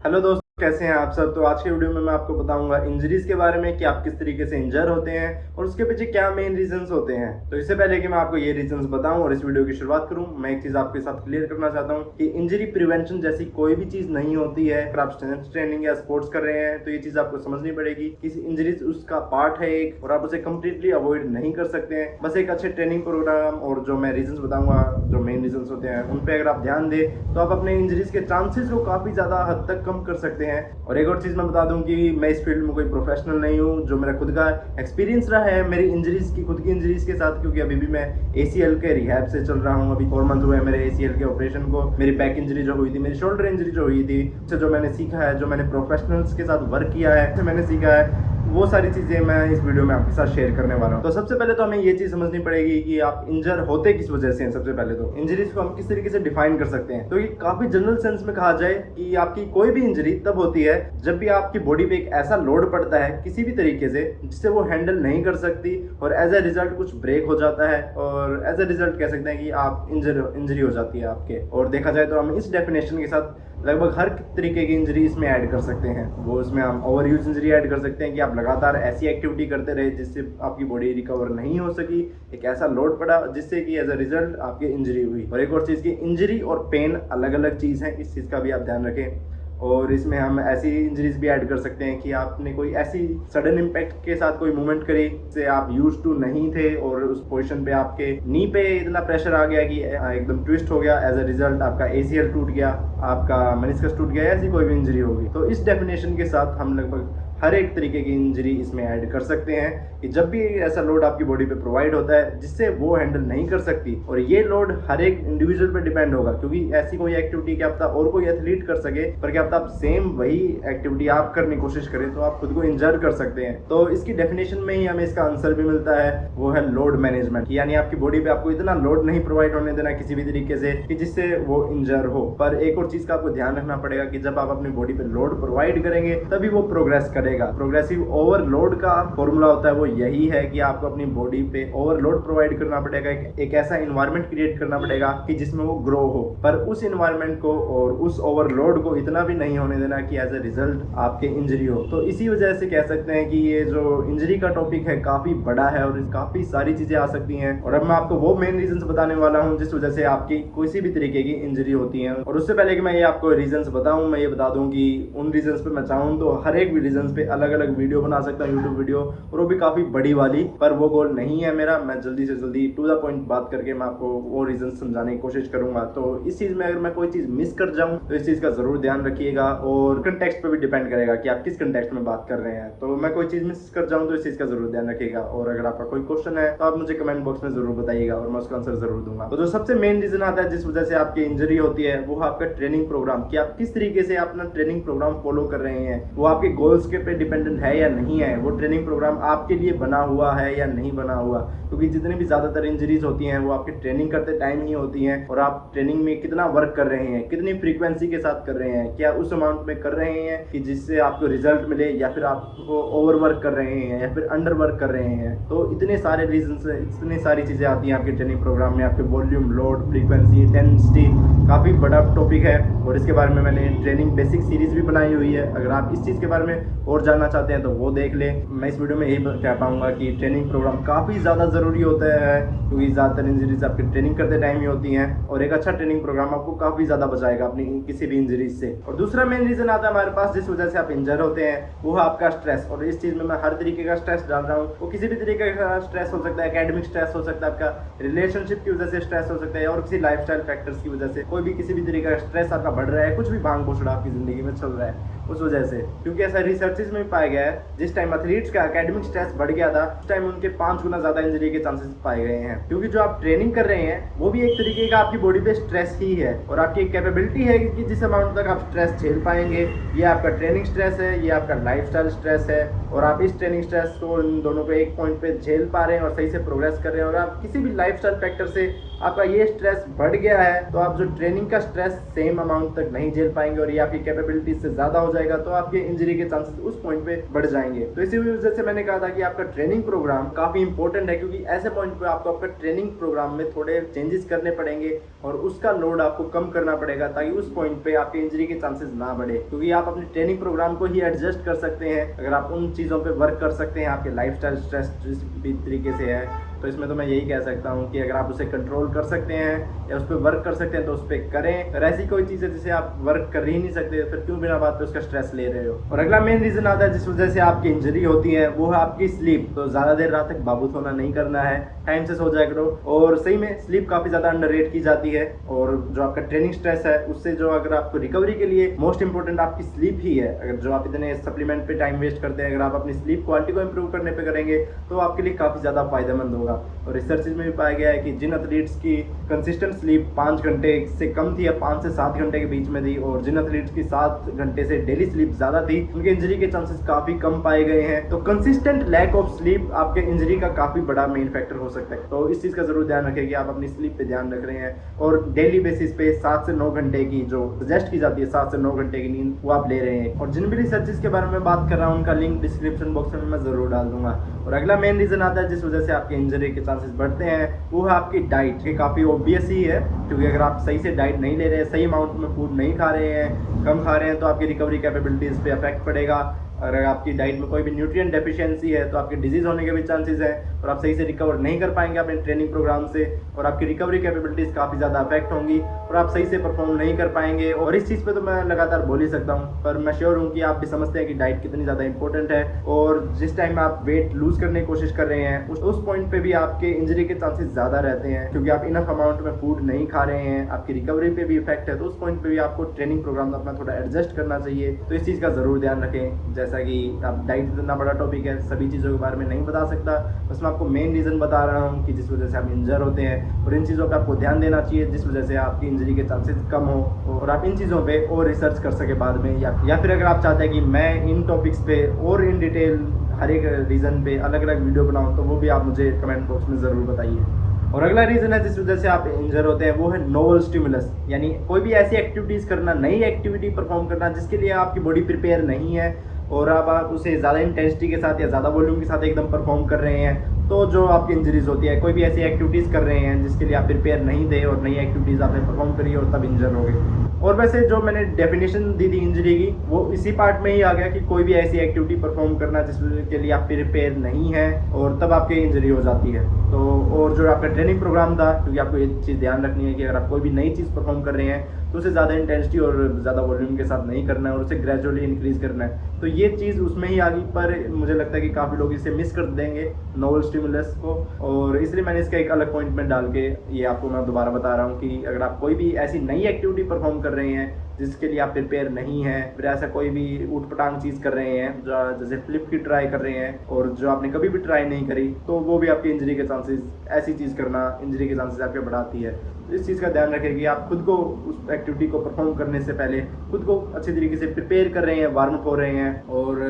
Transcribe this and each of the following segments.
Hello दोस्तों, कैसे हैं आप सब। तो आज के वीडियो में मैं आपको बताऊंगा इंजरीज के बारे में कि आप किस तरीके से इंजर होते हैं और उसके पीछे क्या मेन रीजंस होते हैं। तो इससे पहले कि मैं आपको ये रीजंस बताऊं और इस वीडियो की शुरुआत करूं, मैं एक चीज आपके साथ क्लियर करना चाहता हूं कि इंजरी प्रिवेंशन जैसी कोई भी चीज नहीं होती है। अगर आप स्ट्रेंथ ट्रेनिंग या स्पोर्ट्स कर रहे हैं तो ये चीज आपको समझनी पड़ेगी कि इंजरीज उसका पार्ट है एक, और आप उसे कम्प्लीटली अवॉइड नहीं कर सकते हैं। बस एक अच्छे ट्रेनिंग प्रोग्राम और जो मैं रीजंस बताऊंगा, जो मेन रीजंस होते हैं, उन पे अगर आप ध्यान दें तो आप अपने इंजरीज के चांसेस को काफी ज्यादा हद तक कम कर सकते हैं। और एक और चीज मैं बता दूं कि मैं इस फील्ड में कोई प्रोफेशनल नहीं हूं। जो मेरा खुद का एक्सपीरियंस रहा है मेरी इंजरीज की, खुद की इंजरीज के साथ, क्योंकि अभी भी मैं एसीएल के रिहैब से चल रहा हूं। अभी 4 मंथ हुए हैं मेरे एसीएल के ऑपरेशन को। मेरी बैक इंजरी जो हुई थी, मेरी शोल्डर इंजरी जो हुई थी, उससे जो मैंने सीखा है, जो मैंने प्रोफेशनल्स के साथ वर्क किया है, मैंने सीखा है, वो सारी चीजें मैं इस वीडियो में आपके साथ शेयर करने वाला हूँ। तो सबसे पहले तो हमें ये चीज समझनी पड़ेगी कि आप इंजर होते किस वजह से हैं। सबसे पहले तो इंजरीज को हम किस तरीके से डिफाइन कर सकते हैं। तो ये काफी जनरल सेंस में कहा जाए कि आपकी कोई भी इंजरी तब होती है जब भी आपकी बॉडी पे एक ऐसा लोड पड़ता है किसी भी तरीके से जिससे वो हैंडल नहीं कर सकती, और एज ए रिजल्ट कुछ ब्रेक हो जाता है, और एज ए रिजल्ट कह सकते हैं कि आप इंजरी हो जाती है आपके। और देखा जाए तो हम इस डेफिनेशन के साथ लगभग हर तरीके की इंजरी इसमें ऐड कर सकते हैं। वो इसमें हम ओवर यूज इंजरी ऐड कर सकते हैं कि आप लगातार ऐसी एक्टिविटी करते रहे जिससे आपकी बॉडी रिकवर नहीं हो सकी, एक ऐसा लोड पड़ा जिससे कि एज अ रिजल्ट आपकी इंजरी हुई। और एक और चीज़ की इंजरी और पेन अलग अलग चीज़ है, इस चीज़ का भी आप ध्यान रखें। और इसमें हम ऐसी इंजरीज भी ऐड कर सकते हैं कि आपने कोई ऐसी सडन इम्पैक्ट के साथ कोई मूवमेंट करी जिससे आप यूज टू नहीं थे, और उस पोजीशन पे आपके नी पे इतना प्रेशर आ गया कि एकदम ट्विस्ट हो गया, एज अ रिजल्ट आपका एसीएल टूट गया, आपका मेनिस्कस टूट गया, ऐसी कोई भी इंजरी होगी। तो इस डेफिनेशन के साथ हम लगभग हर एक तरीके की इंजरी इसमें ऐड कर सकते हैं कि जब भी ऐसा लोड आपकी बॉडी पे प्रोवाइड होता है जिससे वो हैंडल नहीं कर सकती, और ये लोड हर एक इंडिविजुअल पे डिपेंड होगा, क्योंकि ऐसी कोई एक्टिविटी क्या पता और कोई एथलीट कर सके, पर क्या पता आप सेम वही एक्टिविटी आप करने की कोशिश करें तो आप खुद को इंजर कर सकते हैं। तो इसकी डेफिनेशन में ही हमें इसका आंसर भी मिलता है, वो है लोड मैनेजमेंट। यानी आपकी बॉडी पे आपको इतना लोड नहीं प्रोवाइड होने देना किसी भी तरीके से कि जिससे वो इंजर हो। पर एक और चीज का आपको ध्यान रखना पड़ेगा कि जब आप अपनी बॉडी पे लोड प्रोवाइड करेंगे तभी वो प्रोग्रेस करेगा। प्रोग्रेसिव ओवरलोड का फॉर्मूला होता है वो यही है कि आपको अपनी बॉडी पे ओवरलोड प्रोवाइड करना पड़ेगा, एक ऐसा इन्वायरमेंट क्रिएट करना पड़ेगा कि जिसमें वो ग्रो हो, पर उस इन्वायरमेंट को और उस ओवरलोड को इतना भी नहीं होने देना कि एज ए रिजल्ट आपके इंजरी हो। तो इसी वजह से कह सकते हैं कि ये जो इंजरी का टॉपिक है काफी बड़ा है और काफी सारी चीजें आ सकती हैं। और अब मैं आपको वो मेन रीजन बताने वाला हूँ जिस वजह से आपकी किसी भी तरीके की इंजरी होती है। और उससे पहले कि मैं ये आपको रीजन बताऊं, मैं ये बता दूं कि उन रीजन पे मैं चाहूँ तो हर एक भी रीजन पे अलग अलग वीडियो बना सकता हूँ, यूट्यूब वीडियो, और वो भी काफी बड़ी वाली। पर वो गोल नहीं है मेरा। मैं जल्दी से जल्दी टू द पॉइंट बात करके मैं आपको वो रीजन समझाने की कोशिश करूंगा। तो इस चीज में अगर मैं कोई चीज मिस कर जाऊं तो इस चीज का जरूर ध्यान रखिएगा, और कंटेक्स्ट पे भी डिपेंड करेगा कि आप किस कंटेक्स्ट में बात कर रहे हैं। तो मैं कोई चीज मिस कर जाऊं तो इस चीज का जरूर ध्यान रखिएगा। और अगर आपका कोई क्वेश्चन है तो आप मुझे कमेंट बॉक्स में जरूर बताइएगा और मैं उसका आंसर जरूर दूंगा। तो जो सबसे मेन रीजन आता है जिस वजह से आपकी इंजरी होती है वो आपका ट्रेनिंग प्रोग्राम, कि आप किस तरीके से अपना ट्रेनिंग प्रोग्राम फॉलो कर रहे हैं, वो आपके गोल्स के पे डिपेंडेंट है या नहीं है, वो ट्रेनिंग प्रोग्राम आपके लिए बना हुआ है या नहीं बना हुआ। क्योंकि जितनी भी ज्यादातर इंजरीज होती हैं वो आपके ट्रेनिंग करते टाइम ही होती हैं, और आप ट्रेनिंग में कितना वर्क कर रहे हैं, कितनी फ्रीक्वेंसी के साथ कर रहे हैं, क्या उस अमाउंट में कर रहे हैं कि जिससे आपको रिजल्ट मिले, या फिर आपको ओवर वर्क कर रहे हैं या फिर अंडर वर्क कर रहे हैं। तो इतने सारे रीजन, इतनी सारी चीजें आती हैं आपके ट्रेनिंग प्रोग्राम में। आपके वॉल्यूम, लोड, फ्रीक्वेंसी, इंटेंसिटी, काफी बड़ा टॉपिक है और इसके बारे में मैंने ट्रेनिंग बेसिक सीरीज भी बनाई हुई है। अगर आप इस चीज के बारे में और जानना चाहते हैं तो वो देख लें। मैं इस वीडियो में यही कह पाऊंगा कि ट्रेनिंग प्रोग्राम काफी ज्यादा जरूरी होता है, क्योंकि ज्यादातर इंजरीज आपकी ट्रेनिंग करते टाइम ही होती हैं, और एक अच्छा ट्रेनिंग प्रोग्राम आपको काफी ज्यादा बचाएगा अपनी किसी भी इंजरीज से। और दूसरा मेन रीजन आता है हमारे पास जिस वजह से आप इंजर होते हैं, वो है आपका स्ट्रेस। और इस चीज में मैं हर तरीके का स्ट्रेस डाल रहा हूँ। वो किसी भी तरीके का स्ट्रेस हो सकता है, एकेडमिक स्ट्रेस हो सकता है, आपका रिलेशनशिप की वजह से स्ट्रेस हो सकता है, और किसी लाइफस्टाइल फैक्टर्स की वजह से कोई भी किसी भी तरीके का स्ट्रेस आपका बढ़ रहा है, कुछ भी भांग भोसड़ा आपकी जिंदगी में चल रहा है उस वजह से। क्योंकि ऐसा रिसर्चेस में पाया गया है जिस टाइम एथलीट्स का एकेडमिक स्ट्रेस बढ़ गया था उस टाइम उनके 5 गुना ज्यादा इंजरी के चांसेस पाए गए हैं। क्योंकि जो आप ट्रेनिंग कर रहे हैं वो भी एक तरीके का आपकी बॉडी पे स्ट्रेस ही है, और आपकी एक कैपेबिलिटी है कि जिस अमाउंट तक आप स्ट्रेस झेल पाएंगे। ये आपका ट्रेनिंग स्ट्रेस है, ये आपका लाइफस्टाइल स्ट्रेस है, और आप इस ट्रेनिंग स्ट्रेस को इन दोनों पे एक पॉइंट पे झेल पा रहे हैं और सही से प्रोग्रेस कर रहे हैं, और आप किसी भी लाइफस्टाइल फैक्टर से आपका ये स्ट्रेस बढ़ गया है तो आप जो ट्रेनिंग का स्ट्रेस सेम अमाउंट तक नहीं झेल पाएंगे और ये आपकी कैपेबिलिटी से ज्यादा हो जाएगा, तो आपके इंजरी के चांसेस उस पॉइंट पे बढ़ जाएंगे। तो इसी वजह से मैंने कहा था कि आपका ट्रेनिंग प्रोग्राम काफी इंपॉर्टेंट है, क्योंकि ऐसे पॉइंट पे आपको आपका ट्रेनिंग प्रोग्राम में थोड़े चेंजेस करने पड़ेंगे और उसका लोड आपको कम करना पड़ेगा, ताकि उस पॉइंट पे आपके इंजरी के चांसेस ना बढ़े। क्योंकि आप अपने ट्रेनिंग प्रोग्राम को ही एडजस्ट कर सकते हैं अगर आप उन चीजों पे वर्क कर सकते हैं। आपके लाइफस्टाइल स्ट्रेस जिस भी तरीके से है, तो इसमें तो मैं यही कह सकता हूँ कि अगर आप उसे कंट्रोल कर सकते हैं या उस पर वर्क कर सकते हैं तो उस पर करें। अगर ऐसी कोई चीज़ है जिसे आप वर्क कर ही नहीं सकते, फिर क्यों बिना बात पे उसका स्ट्रेस ले रहे हो। और अगला मेन रीजन आता है जिस वजह से आपकी इंजरी होती है, वो है आपकी स्लीप। तो ज़्यादा देर रात तक बाबू सोना नहीं करना है, टाइम से सो जाया करो। और सही में स्लीप काफ़ी ज़्यादा अंडररेट की जाती है, और जो आपका ट्रेनिंग स्ट्रेस है उससे जो अगर आपको रिकवरी के लिए मोस्ट इंपॉर्टेंट आपकी स्लीप ही है। अगर जो आप इतने सप्लीमेंट पे टाइम वेस्ट करते हैं, अगर आप अपनी स्लीप क्वालिटी को इंप्रूव करने पे करेंगे तो आपके लिए काफ़ी ज़्यादा फायदेमंद होगा। और रिसर्च में भी पाया गया है कि जिन एथलीट्स की कंसिस्टेंट स्लीप 5 घंटे से कम थी या 5 से 7 घंटे के बीच में थी, और जिन एथलीट्स की 7 घंटे से डेली स्लीप ज्यादा थी, उनके इंजरी के चांसेस काफी कम पाए गए हैं। तो कंसिस्टेंट लैक ऑफ स्लीप आपके इंजरी का काफी बड़ा मेन फैक्टर हो सकता है। तो इस चीज का जरूर ध्यान रखें कि आप अपनी स्लीप पे ध्यान रख रहे हैं, और डेली बेसिस पे 7 से 9 घंटे की जो सजेस्ट की जाती है 7 से 9 घंटे की नींद वो आप ले रहे हैं। और जिन भी रिसर्चेस के बारे में बात कर रहा हूँ उनका लिंक डिस्क्रिप्शन बॉक्स में मैं जरूर डाल दूंगा। और अगला मेन रीजन आता है जिस वजह से आपके इंजरी के चांसेस बढ़ते हैं, वो है आपकी डाइट। ये काफ़ी ऑब्वियस ही है, क्योंकि अगर आप सही से डाइट नहीं ले रहे हैं, सही अमाउंट में फूड नहीं खा रहे हैं, कम खा रहे हैं, तो आपकी रिकवरी कैपेबिलिटीज़ पे अफेक्ट पड़ेगा। अगर आपकी डाइट में कोई भी न्यूट्रिएंट डेफिशिएंसी है तो आपके डिजीज होने के भी चांसेस हैं, और आप सही से रिकवर नहीं कर पाएंगे अपने ट्रेनिंग प्रोग्राम से, और आपकी रिकवरी कैपेबिलिटीज़ काफ़ी ज़्यादा अफेक्ट होंगी और आप सही से परफॉर्म नहीं कर पाएंगे। और इस चीज़ पे तो मैं लगातार बोल ही सकता हूँ, पर मैं श्योर हूँ कि आप भी समझते हैं कि डाइट कितनी ज़्यादा इंपॉर्टेंट है। और जिस टाइम आप वेट लूज करने की कोशिश कर रहे हैं उस पॉइंट पे भी आपके इंजरी के चांसेस ज़्यादा रहते हैं, क्योंकि आप इनफ अमाउंट में फूड नहीं खा रहे हैं, आपकी रिकवरी पे भी इफेक्ट है। तो उस पॉइंट पे भी आपको ट्रेनिंग प्रोग्राम अपना थोड़ा एडजस्ट करना चाहिए। तो इस चीज़ का ज़रूर ध्यान रखें। जैसा कि आप डाइट इतना बड़ा टॉपिक है, सभी चीज़ों के बारे में नहीं बता सकता, बस मैं आपको मेन रीज़न बता रहा हूँ कि जिस वजह से आप इंजर होते हैं, और इन चीज़ों पे आपको ध्यान देना चाहिए जिस वजह से आपकी इंजरी के चांसेस कम हो, और आप इन चीज़ों पे और रिसर्च कर सके बाद में। या फिर अगर आप चाहते हैं कि मैं इन टॉपिक्स पे और इन डिटेल हर एक रीज़न पे अलग अलग वीडियो बनाऊँ, तो वो भी आप मुझे कमेंट बॉक्स में ज़रूर बताइए। और अगला रीज़न है जिस वजह से आप इंजर होते हैं, वो है नोवल स्टिमुलस। यानी कोई भी ऐसी एक्टिविटीज़ करना, नई एक्टिविटी परफॉर्म करना जिसके लिए आपकी बॉडी प्रिपेयर नहीं है, और आप उसे ज़्यादा इंटेंसिटी के साथ या ज़्यादा वॉल्यूम के साथ एकदम परफॉर्म कर रहे हैं, तो जो आपकी इंजरीज होती है। कोई भी ऐसी एक्टिविटीज़ कर रहे हैं जिसके लिए आप प्रिपेयर नहीं थे और नई एक्टिविटीज़ आपने परफॉर्म करी और तब इंजर हो गए। और वैसे जो मैंने डेफिनेशन दी थी इंजरी की, वो इसी पार्ट में ही आ गया कि कोई भी ऐसी एक्टिविटी परफॉर्म करना जिसके लिए आप प्रिपेयर नहीं है और तब आपकी इंजरी हो जाती है। तो और जो आपका ट्रेनिंग प्रोग्राम था, क्योंकि आपको ये चीज़ ध्यान रखनी है कि अगर आप कोई भी नई चीज़ परफॉर्म कर रहे हैं तो उसे ज़्यादा इंटेंसिटी और ज़्यादा वॉल्यूम के साथ नहीं करना है, और उसे ग्रेजुअली इंक्रीज करना है। तो ये चीज़ उसमें ही आ गई, पर मुझे लगता है कि काफ़ी लोग इसे मिस कर देंगे नोवल स्टिमुलस को, और इसलिए मैंने इसका एक अलग पॉइंट में डाल के ये आपको मैं दोबारा बता रहा हूँ कि अगर आप कोई भी ऐसी नई एक्टिविटी परफॉर्म कर रहे हैं जिसके लिए आप प्रिपेयर नहीं है, फिर ऐसा कोई भी ऊट पटांग चीज़ कर रहे हैं जैसे फ्लिप की ट्राई कर रहे हैं और जो आपने कभी भी ट्राई नहीं करी, तो वो भी आपकी इंजरी के चांसेस, ऐसी चीज़ करना इंजरी के चांसेस आपके बढ़ाती है। तो इस चीज़ का ध्यान रखें कि आप खुद को उस एक्टिविटी को परफॉर्म करने से पहले खुद को अच्छी तरीके से प्रिपेयर कर रहे हैं, वार्म अप हो रहे हैं, और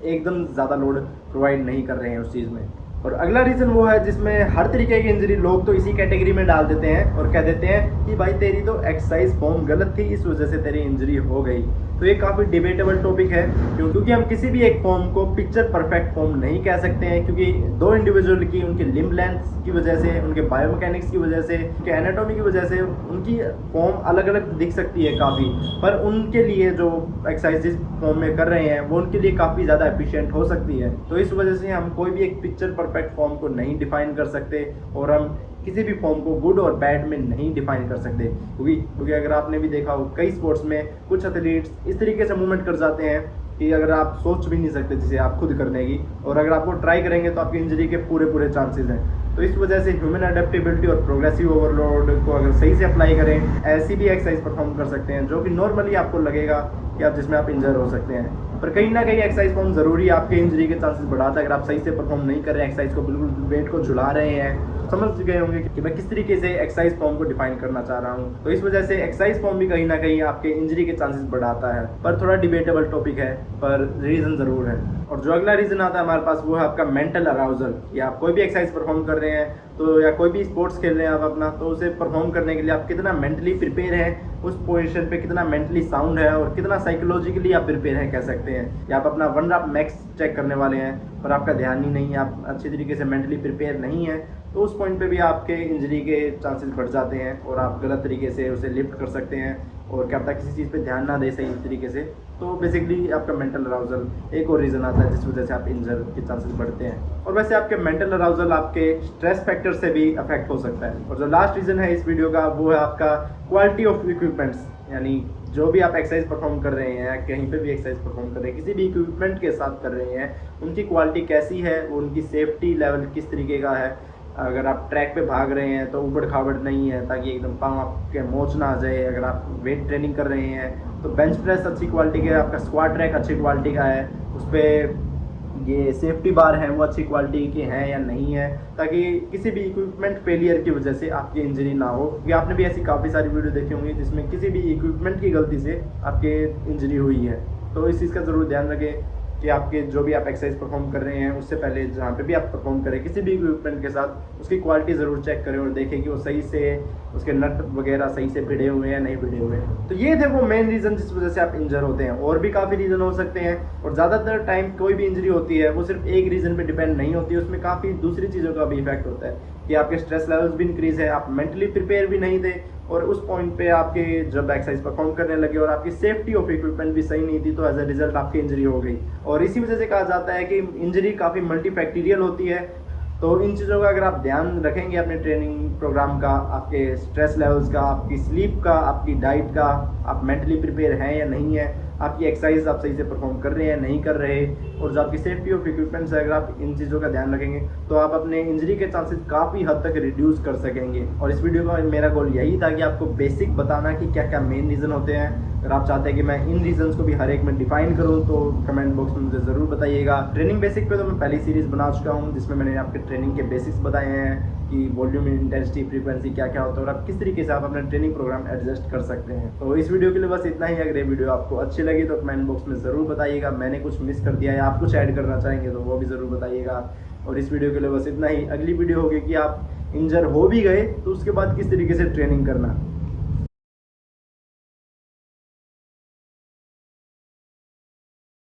एकदम ज़्यादा लोड प्रोवाइड नहीं कर रहे हैं उस चीज़ में। और अगला रीज़न वो है जिसमें हर तरीके की इंजरी लोग तो इसी कैटेगरी में डाल देते हैं और कह देते हैं कि भाई तेरी तो एक्सरसाइज फॉर्म गलत थी, इस वजह से तेरी इंजरी हो गई। तो ये काफ़ी डिबेटेबल टॉपिक है, क्योंकि हम किसी भी एक फॉर्म को पिक्चर परफेक्ट फॉर्म नहीं कह सकते हैं, क्योंकि दो इंडिविजुअल की उनके लिम्ब लेंथ की वजह से, उनके बायोमैकेनिक्स की वजह से, उनके एनाटॉमी की वजह से उनकी फॉर्म अलग अलग दिख सकती है काफ़ी, पर उनके लिए जो एक्सरसाइज जिस फॉर्म में कर रहे हैं वो उनके लिए काफ़ी ज़्यादा एफिशिएंट हो सकती है। तो इस वजह से हम कोई भी एक पिक्चर परफेक्ट फॉर्म को नहीं डिफाइन कर सकते, और हम किसी भी फॉर्म को गुड और बैड में नहीं डिफाइन कर सकते, क्योंकि अगर आपने भी देखा हो कई स्पोर्ट्स में कुछ एथलीट्स इस तरीके से मूवमेंट कर जाते हैं कि अगर आप सोच भी नहीं सकते जिसे आप खुद करने की, और अगर आप वो ट्राई करेंगे तो आपकी इंजरी के पूरे चांसेस हैं। तो इस वजह से ह्यूमन अडेप्टेबिलिटी और प्रोग्रेसिव ओवरलोड को अगर सही से अप्लाई करें, ऐसी भी एक्सरसाइज परफॉर्म कर सकते हैं जो कि नॉर्मली आपको लगेगा कि आप जिसमें आप इंजर हो सकते हैं। पर कहीं ना कहीं एक्सरसाइज फॉर्म ज़रूरी है, आपके इंजरी के चांसेस बढ़ाता है। अगर आप सही से परफॉर्म नहीं कर रहे हैं एक्सरसाइज को, बिल्कुल वेट को झुला रहे हैं, समझ गए होंगे कि मैं किस तरीके से एक्सरसाइज फॉर्म को डिफाइन करना चाह रहा हूँ। तो इस वजह से एक्सरसाइज फॉर्म भी कहीं ना कहीं आपके इंजरी के चांसेस बढ़ाता है। पर थोड़ा डिबेटेबल टॉपिक है, पर रीज़न ज़रूर है। और जो अगला रीज़न आता है हमारे पास, वो है आपका मेंटल अराउजल। या आप कोई भी एक्सरसाइज परफॉर्म कर रहे हैं तो, या कोई भी स्पोर्ट्स खेल रहे हैं आप अपना, तो उसे परफॉर्म करने के लिए आप कितना मेंटली प्रिपेयर हैं, उस पोजीशन पे कितना मेंटली साउंड है और कितना साइकोलॉजिकली आप प्रिपेयर हैं कह सकते हैं। या आप अपना 1 रैप मैक्स चेक करने वाले हैं पर आपका ध्यान ही नहीं है, आप अच्छी तरीके से मेंटली प्रिपेयर नहीं है, तो उस पॉइंट पे भी आपके इंजरी के चांसेस बढ़ जाते हैं और आप गलत तरीके से उसे लिफ्ट कर सकते हैं। और क्या पता किसी चीज़ पे ध्यान ना दे सही तरीके से, तो बेसिकली आपका मेंटल अराउजल एक और रीज़न आता है जिस वजह से आप इंजर के चांसेस बढ़ते हैं। और वैसे आपके मेंटल अराउजल आपके स्ट्रेस फैक्टर से भी अफेक्ट हो सकता है। और जो लास्ट रीज़न है इस वीडियो का, वो है आपका क्वालिटी ऑफ इक्विपमेंट्स। यानी जो भी आप एक्सरसाइज परफॉर्म कर रहे हैं, कहीं पे भी एक्सरसाइज परफॉर्म कर रहे हैं, किसी भी इक्विपमेंट के साथ कर रहे हैं, उनकी क्वालिटी कैसी है, उनकी सेफ्टी लेवल किस तरीके का है। अगर आप ट्रैक पे भाग रहे हैं तो उबड़ खाबड़ नहीं है ताकि एकदम पाँव आपके मोच ना आ जाए। अगर आप वेट ट्रेनिंग कर रहे हैं तो बेंच प्रेस अच्छी क्वालिटी का है, आपका स्क्वाट ट्रैक अच्छी क्वालिटी का है, उस पर ये सेफ्टी बार हैं वो अच्छी क्वालिटी के हैं या नहीं है, ताकि किसी भी इक्विपमेंट फेलियर की वजह से आपकी इंजरी ना हो। क्योंकि आपने भी ऐसी काफ़ी सारी वीडियो देखी होंगी जिसमें किसी भी इक्विपमेंट की गलती से आपके इंजरी हुई है। तो इस चीज़ का ज़रूर ध्यान रखें कि आपके जो भी आप एक्सरसाइज परफॉर्म कर रहे हैं उससे पहले जहाँ पे भी आप परफॉर्म करें किसी भी इक्विपमेंट के साथ, उसकी क्वालिटी ज़रूर चेक करें और देखें कि वो सही से उसके नट वगैरह सही से भिड़े हुए हैं या नहीं भिड़े हुए हैं। तो ये थे वो मेन रीज़न जिस वजह से आप इंजर होते हैं। और भी काफ़ी रीज़न हो सकते हैं, और ज़्यादातर टाइम कोई भी इंजरी होती है वो सिर्फ एक रीज़न पे डिपेंड नहीं होती है, उसमें काफ़ी दूसरी चीज़ों का भी इफेक्ट होता है कि आपके स्ट्रेस लेवल्स भी इंक्रीज़ है, आप मेंटली प्रिपेयर भी नहीं थे, और उस पॉइंट पे आपके जब एक्सरसाइज परफॉर्म करने लगे और आपकी सेफ्टी ऑफ इक्विपमेंट भी सही नहीं थी, तो एज अ रिजल्ट आपकी इंजरी हो गई। और इसी वजह से कहा जाता है कि इंजरी काफ़ी मल्टीफैक्टोरियल होती है। तो इन चीज़ों का अगर आप ध्यान रखेंगे अपने ट्रेनिंग प्रोग्राम का, आपके स्ट्रेस लेवल्स का, आपकी स्लीप का, आपकी डाइट का, आप मेंटली प्रिपेयर हैं या नहीं है, आपकी एक्सरसाइज आप सही से परफॉर्म कर रहे हैं नहीं कर रहे, और जो आपकी सेफ्टी ऑफ इक्विपमेंट्स है, अगर आप इन चीज़ों का ध्यान रखेंगे तो आप अपने इंजरी के चांसेस काफ़ी हद तक रिड्यूस कर सकेंगे। और इस वीडियो का मेरा गोल यही था कि आपको बेसिक बताना कि क्या क्या मेन रीज़न होते हैं। अगर आप चाहते हैं कि मैं इन रीजंस को भी हर एक में डिफाइन करूं तो कमेंट बॉक्स में मुझे ज़रूर बताइएगा। ट्रेनिंग बेसिक पे तो मैं पहली सीरीज़ बना चुका हूं जिसमें मैंने आपके ट्रेनिंग के बेसिक्स बताए हैं कि वॉल्यूम, इंटेंसिटी, फ्रीक्वेंसी क्या क्या होता है और आप किस तरीके से आप अपना ट्रेनिंग प्रोग्राम एडजस्ट कर सकते हैं। तो इस वीडियो के लिए बस इतना ही। अगर ये वीडियो आपको अच्छी लगी तो कमेंट बॉक्स में ज़रूर बताइएगा। मैंने कुछ मिस कर दिया है, आप कुछ ऐड करना चाहेंगे तो वो भी ज़रूर बताइएगा। और इस वीडियो के लिए बस इतना ही। अगली वीडियो होगी कि आप इंजर हो भी गए तो उसके बाद किस तरीके से ट्रेनिंग करना।